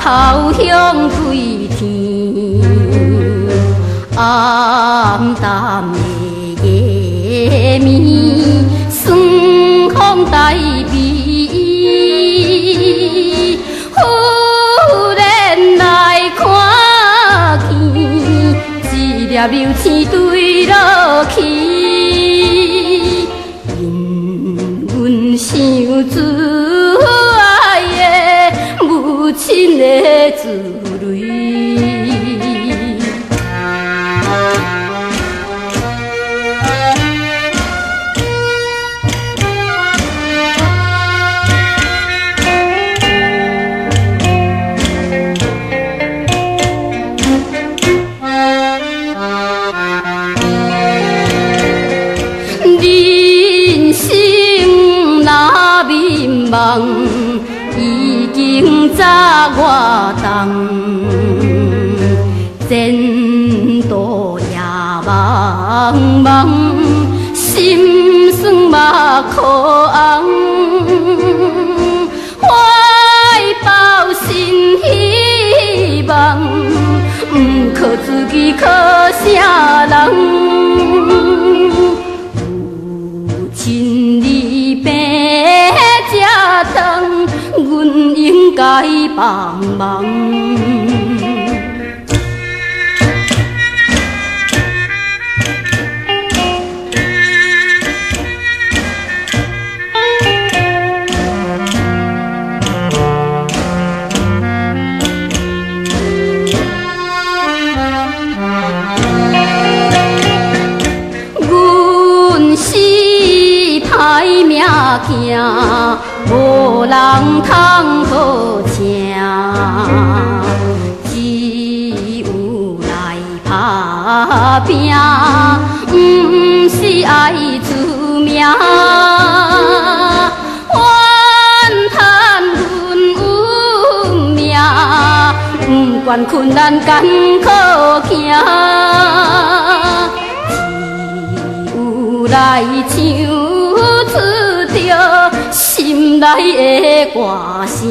头向归天，暗淡的夜暝，霜风带悲。忽然来看见，一粒流星坠落去，因阮想自爱的母亲的滋泪。人生若迷茫，已经早外冬。前途也茫茫，心酸嘛可红。怀抱新希望，不靠自己，靠啥人？亲儿病吃汤，阮应该帮忙。歹命行，无人通好请，只有来打拼，不是爱出名。怨叹阮运命，不管困难艰苦行，只有来唱。出着心内的歌声。